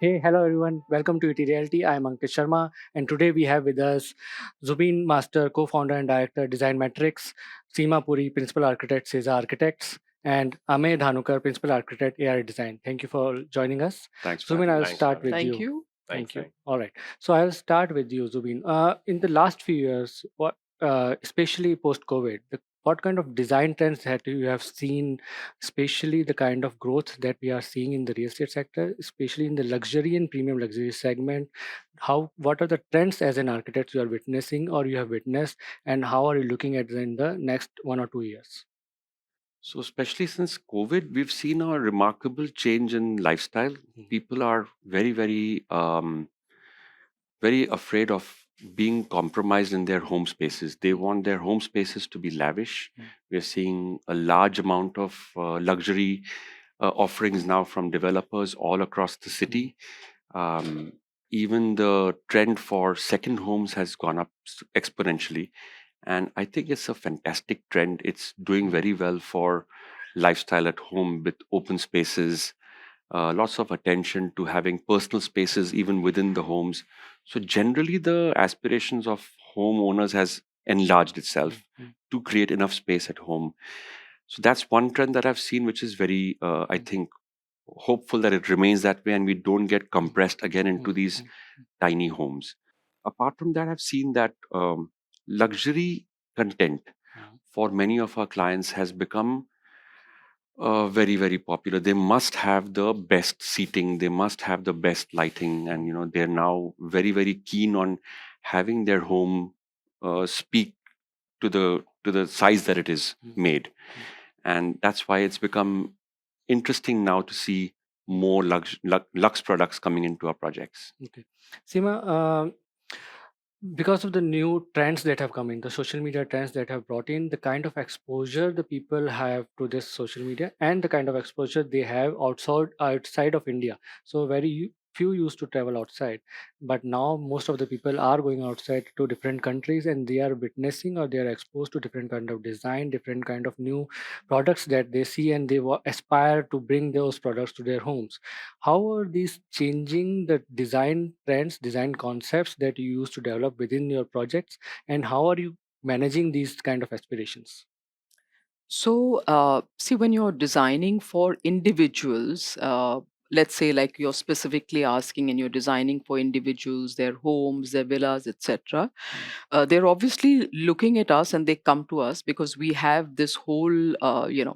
Hey, hello everyone. Welcome to ETRealty. I am Ankit Sharma, and today we have with us Zubin Master, co-founder and director, Design Metrics; Seema Puri, principal architect, SEZA Architects; and Amey Dhanukar, principal architect, ARA Design. Thank you for joining us. Thanks for Zubin, having I'll me. Thanks for start having with me. Thank you. you. Thank Thanks. you. All right. So I'll start with you, Zubin. In the last few years, especially post-COVID, what kind of design trends that you have seen, especially the kind of growth that we are seeing in the real estate sector, especially in the luxury and premium luxury segment? What are the trends as an architect you are witnessing or you have witnessed, and how are you looking at them in the next 1 or 2 years? So, especially since COVID, we've seen a remarkable change in lifestyle. Mm, People are very afraid of being compromised in their home spaces. They want their home spaces to be lavish. mm, We're seeing a large amount of luxury offerings now from developers all across the mm, city. Um, Even the trend for second homes has gone up exponentially. And I think it's a fantastic trend. It's doing mm, very well for lifestyle at home with open spaces, lots of attention to having personal spaces even within the homes. So generally, the aspirations of homeowners has enlarged mm, itself mm, to create enough space at home. So that's one trend that I've seen, which is very, I mm, think, hopeful that it remains that way and we don't get mm, compressed again mm, into these mm, tiny homes. Apart from that, I've seen that luxury content mm, for many of our clients has become very, very popular. They must have the best seating, they must have the best lighting, and they're now very, very keen on having their home speak to the size that it is mm, made, mm. and that's why it's become interesting now to see more lux products coming into our projects. Okay. Seema, because of the new trends that have come in, the social media trends that have brought in, the kind of exposure the people have to this social media and the kind of exposure they have outside of India. So few used to travel outside, but now most of the people are going outside to different countries, and they are witnessing or they are exposed to different kind of design, different kind of new products that they see, and they aspire to bring those products to their homes. How are these changing the design trends, design concepts that you used to develop within your projects, and how are you managing these kind of aspirations? See, when you're designing for individuals, let's say like you're specifically asking and you're designing for individuals, their homes, their villas, etc. Mm, They're obviously looking at us and they come to us because we have this whole,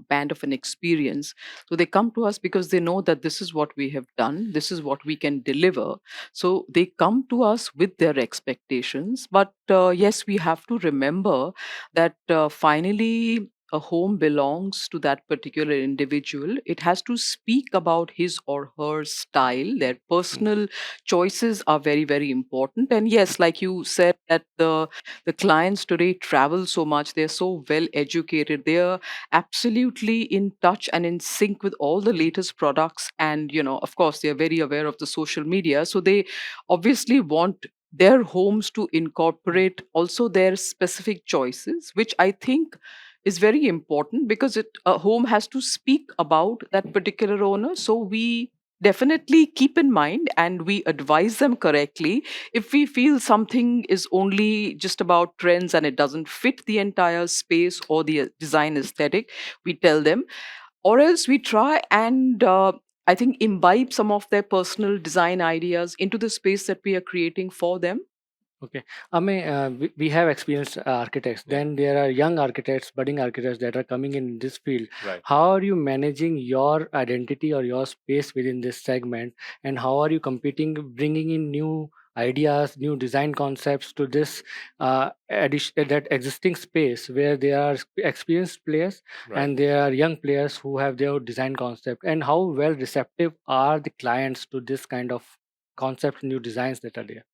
band of an experience. So they come to us because they know that this is what we have done, this is what we can deliver. So they come to us with their expectations. But yes, we have to remember that finally a home belongs to that particular individual. It has to speak about his or her style. Their mm, personal choices are very, very important. And yes, like you said, that the clients today travel so much, they're so well educated, they're absolutely in touch and in sync with all the mm, latest products. And of course, they're very aware of the social media. So they obviously want their homes to mm, incorporate also their specific choices, which I think is very important because a home has to speak about that particular owner. So we definitely keep in mind and we advise them correctly. If we feel something is only just about trends and it doesn't fit the entire space or the design aesthetic, we tell them. Or else we try and I think imbibe some of their personal design ideas into the space that we are creating for them. okay. We have experienced architects. Yeah. Then there are young architects, budding architects that are coming in this field. Right. How are you managing your identity or your space within this segment? And how are you competing, bringing in new ideas, new design concepts to this that existing space where there are experienced players Right. and there are young players who have their design concept? And how well receptive are the clients to this kind of concepts, new designs that are there?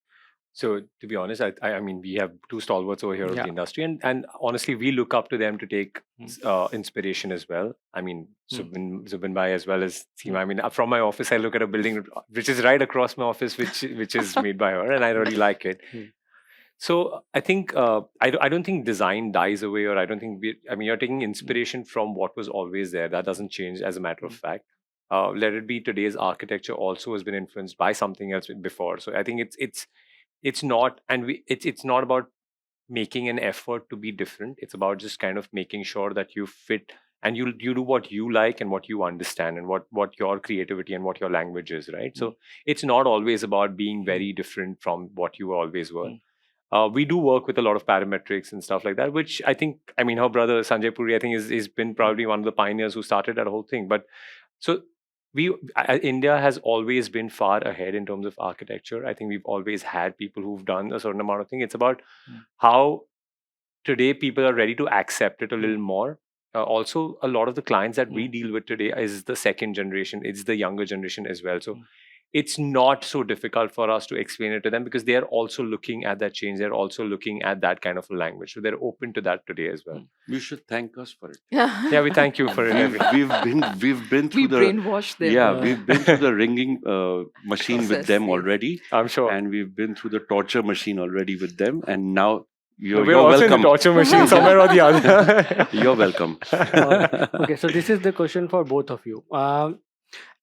So to be honest, I mean we have two stalwarts over here of Yeah. the industry, and honestly we look up to them to take Mm, inspiration as well. I mean mm, Zubin Bhai as well as Seema. mm, I mean from my office I look at a building which is right across my office, which is made by her, and I really like it. mm, So I think I don't think design dies away, or I don't think I mean you're taking mm, inspiration from what was always there. That doesn't change as a matter of mm, fact. let it be today's architecture also has been influenced by something else before. So I think it's not, and it's not about making an effort to be different. It's about just kind of making sure that you fit and you do what you like and what you understand and what your creativity and what your language is, right? So it's not always about being very different from what you always were. We do work with a lot of parametrics and stuff like that, which I think, I mean, her brother Sanjay Puri, I think, is been probably one of the pioneers who started that whole thing. But so India has always been far ahead in terms of architecture. I think we've always had people who've done a certain amount of thing. It's about how today people are ready to accept it a little more. Also, a lot of the clients that we deal with today is the second generation. It's the younger generation as well. So it's not so difficult for us to explain it to them because they are also looking at that change. They're also looking at that kind of a language. So they're open to that today as well. You should thank us for it. Yeah, we thank you for it. We've been through We the brainwashed them. yeah, we've been through the ringing machine with Process, them yes. already, I'm sure. and we've been through the torture machine already with them, and now We're you're also in the welcome. torture machine somewhere or the other. You're welcome. Okay, so this is the question for both of you.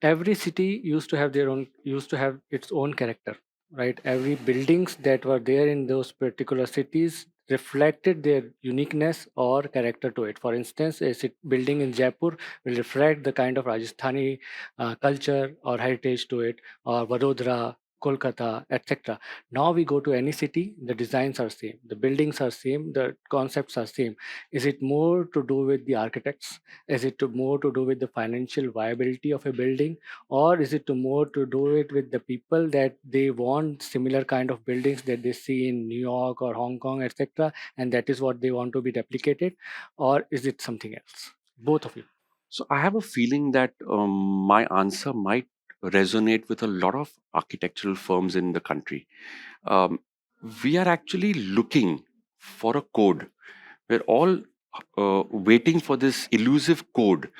Every city used to have its own character, right? Every buildings that were there in those particular cities reflected their uniqueness or character to it. For instance, building in Jaipur will reflect the kind of Rajasthani culture or heritage to it, or Vadodara, Kolkata, etc. Now we go to any city, the designs are same, the buildings are same, the concepts are same. Is it more to do with the architects? Is it more to do with the financial viability of a building, or is it more to do it with the people that they want similar kind of buildings that they see in New York or Hong Kong, etc., and that is what they want to be replicated, or is it something else? Both of you. So I have a feeling that my answer might resonate with a lot of architectural firms in the country. Um, we are actually looking for a code. We're all waiting for this elusive code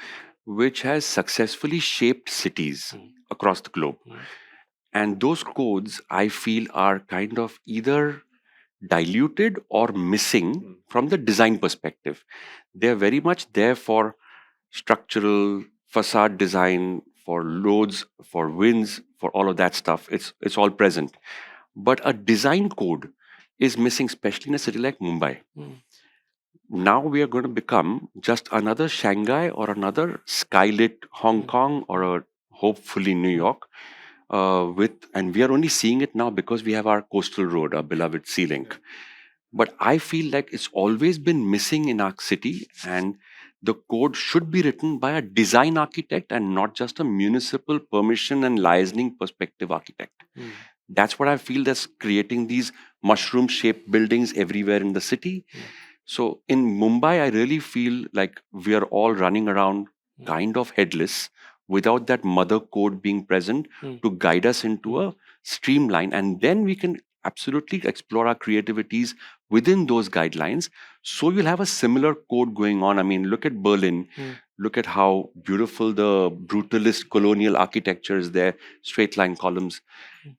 which has successfully shaped cities across the globe. And those codes, I feel, are kind of either diluted or missing from the design perspective. They're very much there for structural, facade design, for loads, for winds, for all of that stuff. It's all present. But a design code is missing, especially in a city like Mumbai. Now we are going to become just another Shanghai or another skylit Hong Kong or hopefully New York. And we are only seeing it now because we have our coastal road, our beloved Sea Link. But I feel like it's always been missing in our city, and the code should be written by a design architect and not just a municipal permission and licensing perspective architect. That's what I feel that's creating these mushroom shaped buildings everywhere in the city. So in Mumbai, I really feel like we are all running around kind of headless without that mother code being present to guide us into a streamline. And then we can absolutely explore our creativities within those guidelines. So you'll have a similar code going on. I mean, look at Berlin. Look at how beautiful the brutalist colonial architecture is there, straight line columns.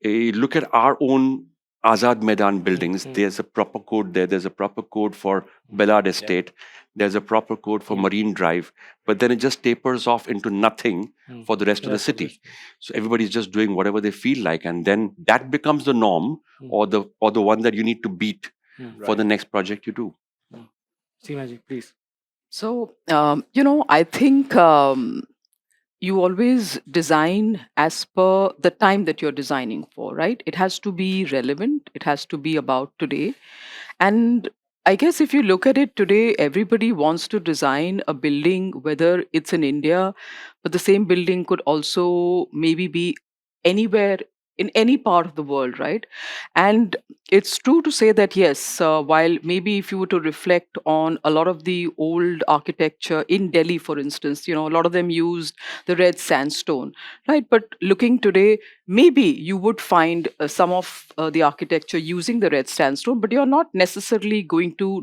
Look at our own Azad Maidan buildings. There's a proper code there. There's a proper code for Bellard Estate. There's a proper code for Marine Drive. But then it just tapers off into nothing for the rest of the city. So everybody's just doing whatever they feel like. And then that becomes the norm or the one that you need to beat for the next project you do. Seema ji, please. So, I think you always design as per the time that you're designing for, right? It has to be relevant, it has to be about today. And I guess if you look at it today, everybody wants to design a building, whether it's in India, but the same building could also maybe be anywhere in any part of the world, right? And it's true to say that, yes, while maybe if you were to reflect on a lot of the old architecture in Delhi, for instance, a lot of them used the red sandstone, right? But looking today, maybe you would find some of the architecture using the red sandstone, but you're not necessarily going to,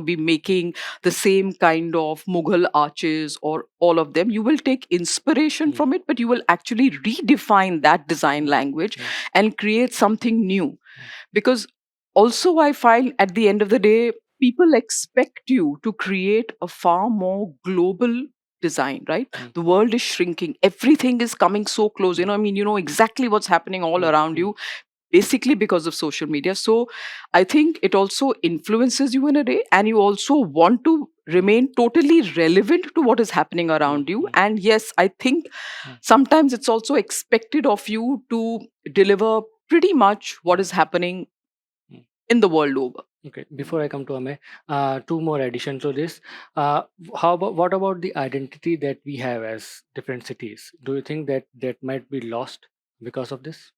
be making the same kind of Mughal arches or all of them. You will take inspiration from it, but you will actually redefine that design language and create something new. Because also I find at the end of the day, people expect you to create a far more global design, right? The world is shrinking. Everything is coming so close. I mean, you know exactly what's happening all around you, basically because of social media. So I think it also influences you in a way, and you also want to remain totally relevant to what is happening around you. And yes, I think sometimes it's also expected of you to deliver pretty much what is happening in the world over. Okay, before I come to Amey, two more addition to this. What about the identity that we have as different cities? Do you think that that might be lost because of this?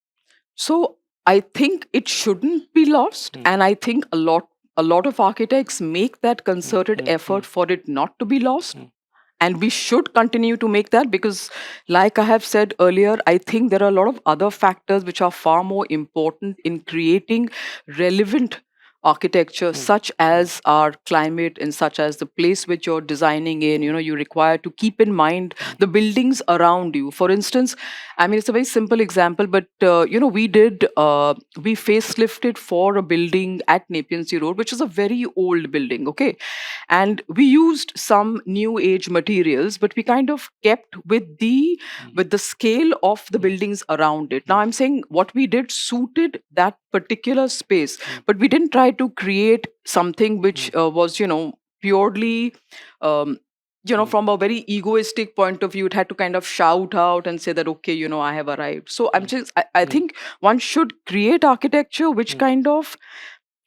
So I think it shouldn't be lost, and I think a lot of architects make that concerted effort for it not to be lost. And we should continue to make that, because like I have said earlier, I think there are a lot of other factors which are far more important in creating relevant architecture, such as our climate and such as the place which you're designing in. You require to keep in mind the buildings around you. For instance, I mean, it's a very simple example, but we facelifted for a building at Nepean Sea Road, which is a very old building, okay? And we used some new age materials, but we kind of kept with the scale of the buildings around it. Now I'm saying what we did suited that particular space, but we didn't try to create something which was purely from a very egoistic point of view. It had to kind of shout out and say that, okay, I have arrived. So I think one should create architecture which kind of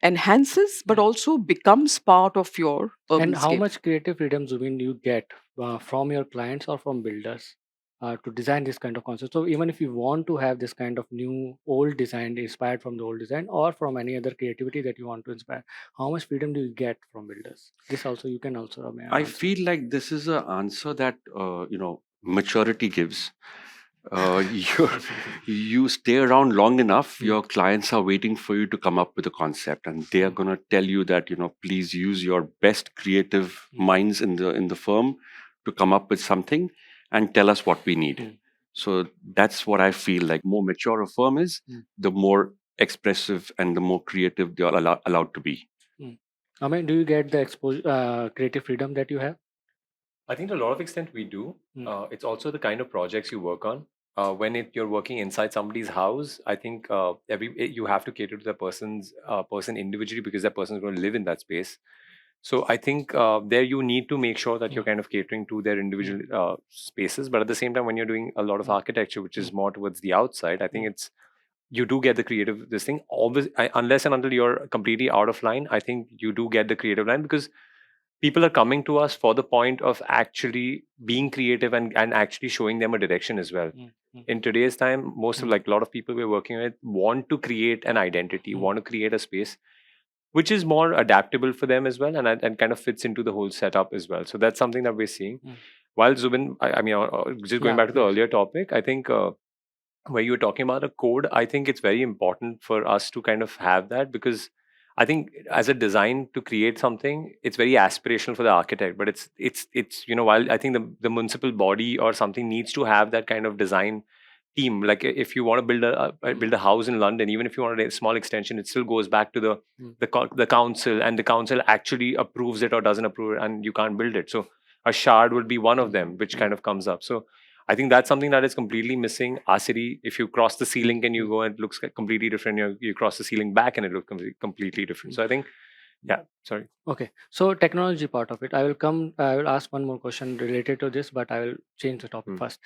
enhances but also becomes part of your urban And how scape. much creative freedom, Zubin, you get from your clients or from builders to design this kind of concept? So even if you want to have this kind of new old design inspired from the old design or from any other creativity that you want to inspire, how much freedom do you get from builders? This also you can also I answer. feel like this is an answer that maturity gives. You stay around long enough, your clients are waiting for you to come up with a concept, and they are going to tell you that please use your best creative minds in the firm to come up with something and tell us what we need. So that's what I feel like. More mature a firm is, the more expressive and the more creative they are allowed to be. Amey, do you get the creative freedom that you have? I think to a lot of extent we do. It's also the kind of projects you work on. When you're working inside somebody's house, I think you have to cater to the person individually, because that person is going to live in that space. So I think there you need to make sure that you're kind of catering to their individual spaces. But at the same time, when you're doing a lot of architecture, which is more towards the outside, I think you do get the creative this thing. Always, unless and until you're completely out of line, I think you do get the creative line, because people are coming to us for the point of actually being creative and actually showing them a direction as well. In today's time, most of a lot of people we're working with want to create an identity, want to create a space which is more adaptable for them as well, and kind of fits into the whole setup as well. So that's something that we're seeing. While Zubin, I mean, just going back to the earlier topic, I think where you were talking about a code, I think it's very important for us to kind of have that, because I think as a design to create something, it's very aspirational for the architect, but it's while I think the municipal body or something needs to have that kind of design team. Like if you want to build a house in London, even if you want a small extension, it still goes back to the council, and the council actually approves it or doesn't approve it, and you can't build it. So a shard would be one of them, which kind of comes up. So I think that's something that is completely missing. Our city, if you cross the ceiling and you go, and it looks completely different. You cross the ceiling back and it looks completely different. So I think, yeah, sorry. Okay, so technology part of it. I will ask one more question related to this, but I will change the topic first.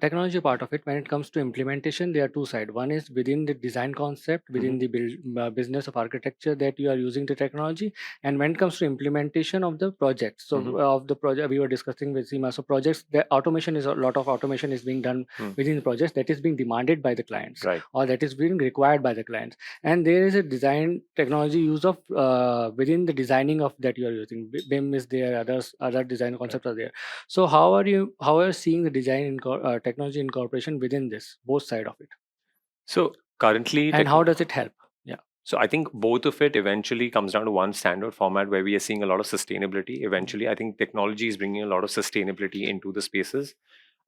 Technology part of it, when it comes to implementation, there are two sides. One is within the design concept, within the business of architecture, that you are using the technology. And when it comes to implementation of the project, so of the project we were discussing with Seema, so projects, the automation is a lot of automation is being done within the projects that is being demanded by the clients, Right. or that is being required by the clients. And there is a design technology use of within the designing of that you are using. BIM is there, other design concepts are there. So how are you seeing the design technology incorporation within this, both side of it? So currently, And how does it help? Yeah. So I think both of it eventually comes down to one standard format where we are seeing a lot of sustainability. Eventually, I think technology is bringing a lot of sustainability into the spaces.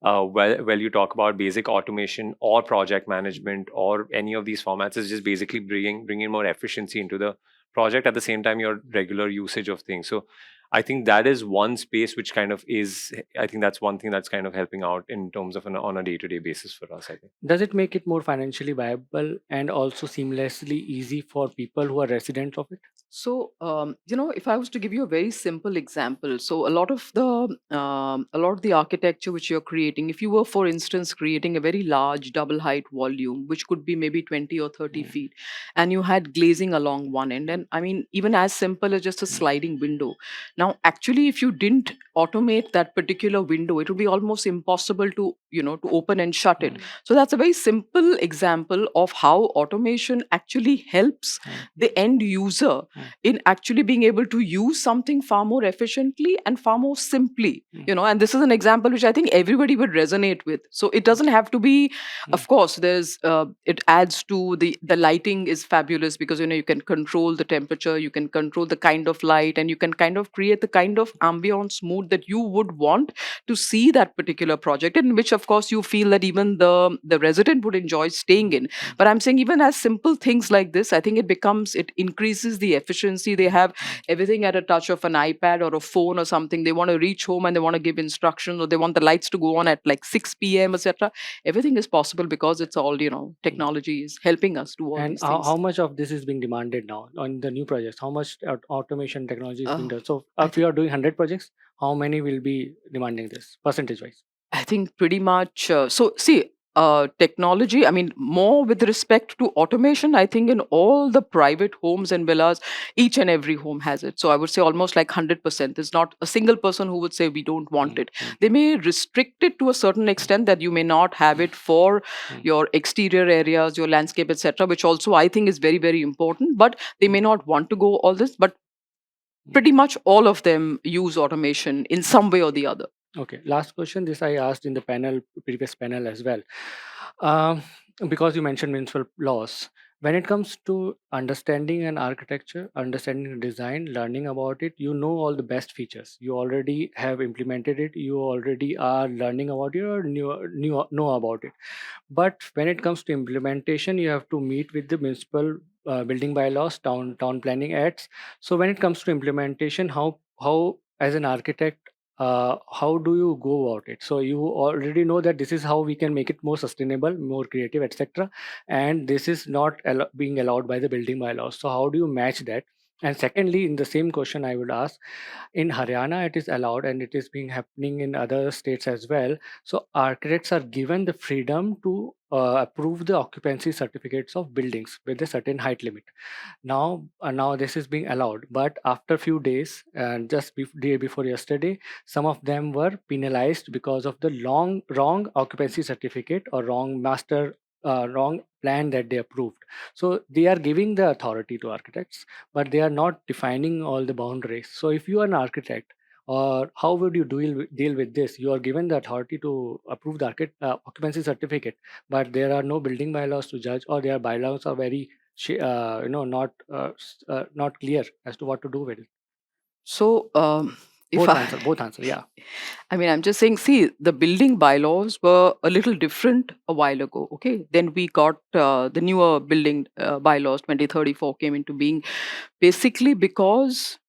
Well, you talk about basic automation or project management or any of these formats, is just basically bringing more efficiency into the project, at the same time your regular usage of things. So I think that is one space which kind of is, I think that's one thing that's kind of helping out in terms of on a day-to-day basis for us, I think. Does it make it more financially viable and also seamlessly easy for people who are residents of it? So, if I was to give you a very simple example, so a lot of the architecture which you're creating, if you were, for instance, creating a very large double height volume, which could be maybe 20 or 30 Mm. feet, and you had glazing along one end, and I mean, even as simple as just a sliding window. Now, actually, if you didn't automate that particular window, it would be almost impossible to, to open and shut it. Mm. So that's a very simple example of how automation actually helps the end user in actually being able to use something far more efficiently and far more simply. And this is an example which I think everybody would resonate with. So it doesn't have to be, of course, there's it adds to the lighting is fabulous, because you can control the temperature, you can control the kind of light, and you can kind of create the kind of ambience mood that you would want to see that particular project, in which of course you feel that even the resident would enjoy staying in. But I'm saying, even as simple things like this, I think it increases the efficiency. They have everything at a touch of an iPad or a phone or something. They want to reach home and they want to give instructions, or they want the lights to go on at like 6 p.m, etc. Everything is possible because it's all, technology is helping us do all And these things. how much of this is being demanded now on the new projects? How much automation technology is being done? So I if you are doing 100 projects, how many will be demanding this percentage wise? I think pretty much. So, see, technology, I mean, more with respect to automation, I think in all the private homes and villas, each and every home has it. So, I would say almost like 100%. There's not a single person who would say we don't want it. They may restrict it to a certain extent, that you may not have it for your exterior areas, your landscape, etc., which also I think is very, very important. But they may not want to go all this, but pretty much all of them use automation in some way or the other. Okay, last question. This I asked in the previous panel as well. Um, because you mentioned municipal laws. When it comes to understanding an architecture, understanding design, learning about it, you know all the best features. You already have implemented it. You already are learning about it, or know about it. But when it comes to implementation, you have to meet with the municipal building bylaws, town planning acts. So when it comes to implementation, how as an architect, how do you go about it? So you already know that this is how we can make it more sustainable, more creative, etc. And this is not being allowed by the building bylaws. So how do you match that? And secondly, in the same question, I would ask, in Haryana, it is allowed, and it is being happening in other states as well. So architects are given the freedom to approve the occupancy certificates of buildings with a certain height limit. Now this is being allowed, but after few days, and just day before yesterday, some of them were penalized because of the wrong occupancy certificate or wrong plan that they approved. So they are giving the authority to architects, but they are not defining all the boundaries. So if you are an architect, or how would you deal with this? You are given the authority to approve the occupancy certificate, but there are no building bylaws to judge, or their bylaws are very not clear as to what to do with it. So, if Both answer, yeah. I mean, I'm just saying, see, the building bylaws were a little different a while ago. Okay. Then we got the newer building bylaws, 2034 came into being, basically because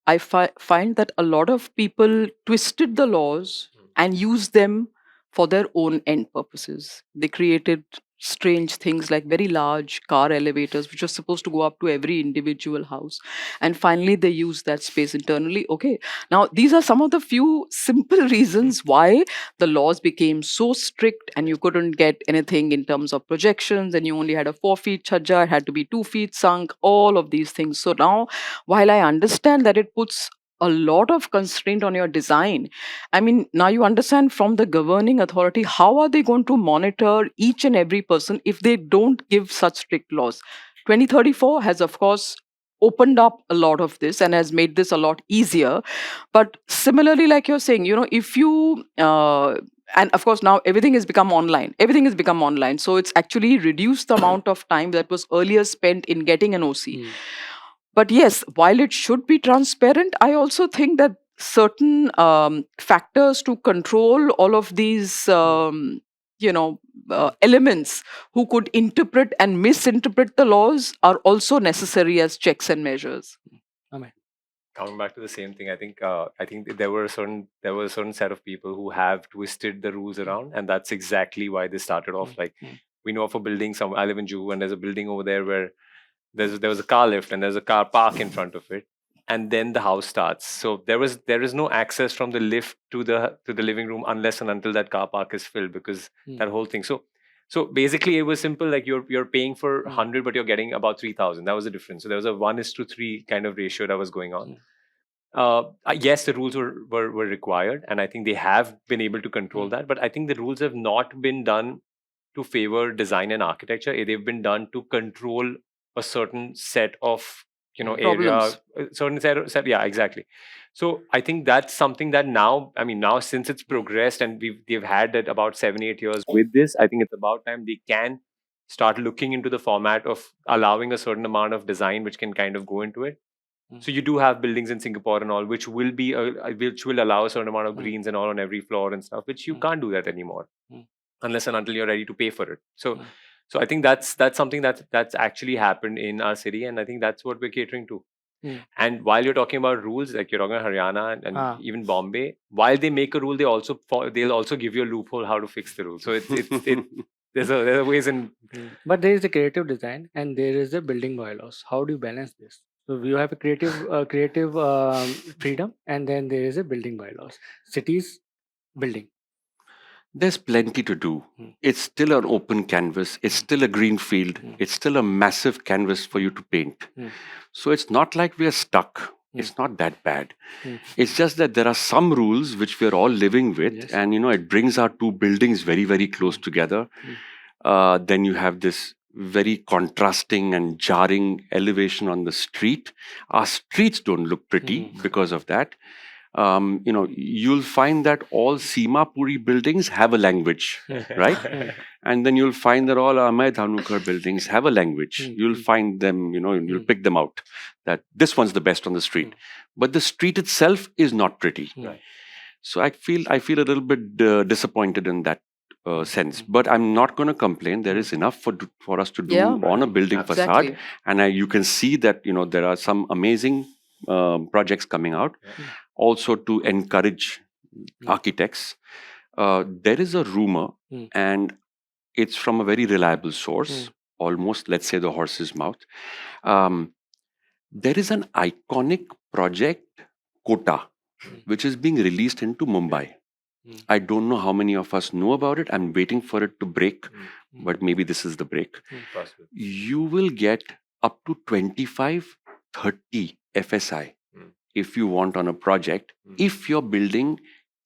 I find that a lot of people twisted the laws and used them for their own end purposes. They created strange things like very large car elevators, which are supposed to go up to every individual house. And finally, they use that space internally. Okay. Now, these are some of the few simple reasons why the laws became so strict, and you couldn't get anything in terms of projections, and you only had a 4 feet chhaja, it had to be 2 feet sunk, all of these things. So now, while I understand that it puts a lot of constraint on your design, I mean, now you understand from the governing authority, how are they going to monitor each and every person if they don't give such strict laws? 2034 has, of course, opened up a lot of this and has made this a lot easier. But similarly, like you're saying, if you and of course, now everything has become online, so it's actually reduced the amount of time that was earlier spent in getting an OC. But yes, while it should be transparent, I also think that certain factors to control all of these elements who could interpret and misinterpret the laws are also necessary as checks and measures. Amen. coming back to the same thing, I think there was a certain set of people who have twisted the rules around, and that's exactly why they started off. Like, we know of a building. I live in Juhu, and there's a building over there where there was a car lift and there's a car park in front of it, and then the house starts. So there is no access from the lift to the living room unless and until that car park is filled, because that whole thing. So basically, it was simple. Like, you're paying for 100, but you're getting about 3,000. That was the difference. So there was a 1:3 kind of ratio that was going on. Yes, the rules were required, and I think they have been able to control that. But I think the rules have not been done to favor design and architecture. They've been done to control a certain set of area, Problems. certain set. Yeah, exactly. So I think that's something that now, since it's progressed and they've had it about 7-8 years with this, I think it's about time they can start looking into the format of allowing a certain amount of design which can kind of go into it. So you do have buildings in Singapore and all, which will allow a certain amount of greens and all on every floor and stuff, which you can't do that anymore unless and until you're ready to pay for it. So I think that's something that's actually happened in our city, and I think that's what we're catering to. And while you're talking about rules, like you're talking about Haryana and even Bombay, while they make a rule, they'll also give you a loophole how to fix the rule. So there's a ways in. But there is a creative design and there is a building bylaws. How do you balance this? So you have a creative freedom, and then there is a building bylaws. Cities building. There's plenty to do. It's still an open canvas. It's still a green field. It's still a massive canvas for you to paint. So it's not like we are stuck. It's not that bad. It's just that there are some rules which we are all living with. Yes. And, it brings our two buildings very, very close together. Then you have this very contrasting and jarring elevation on the street. Our streets don't look pretty because of that. You'll find that all Seema Puri buildings have a language, right? And then you'll find that all Amey Dhanukar buildings have a language. You'll find them, you'll pick them out, that this one's the best on the street. But the street itself is not pretty. Right. So I feel a little bit disappointed in that sense. But I'm not going to complain. There is enough for us to do on a building facade. And you can see that, there are some amazing projects coming out. Also to encourage architects. There is a rumor, and it's from a very reliable source, almost, let's say, the horse's mouth. There is an iconic project, Kota, which is being released into Mumbai. I don't know how many of us know about it. I'm waiting for it to break, but maybe this is the break. You will get up to 25-30 FSI if you want on a project, if your building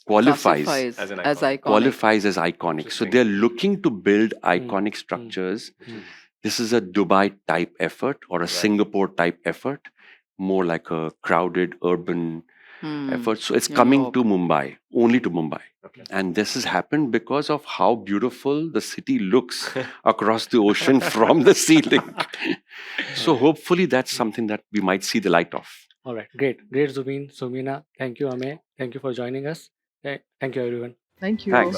qualifies as iconic. Qualifies as iconic. So they're looking to build iconic structures. This is a Dubai type effort or a Singapore type effort, more like a crowded urban effort. So it's coming to Mumbai, only to Mumbai. Okay. And this has happened because of how beautiful the city looks across the ocean from the ceiling. So hopefully that's something that we might see the light of. All right, great, Zubin, Sumina. Thank you, Amey. Thank you for joining us. Thank you, everyone. Thank you. Thanks.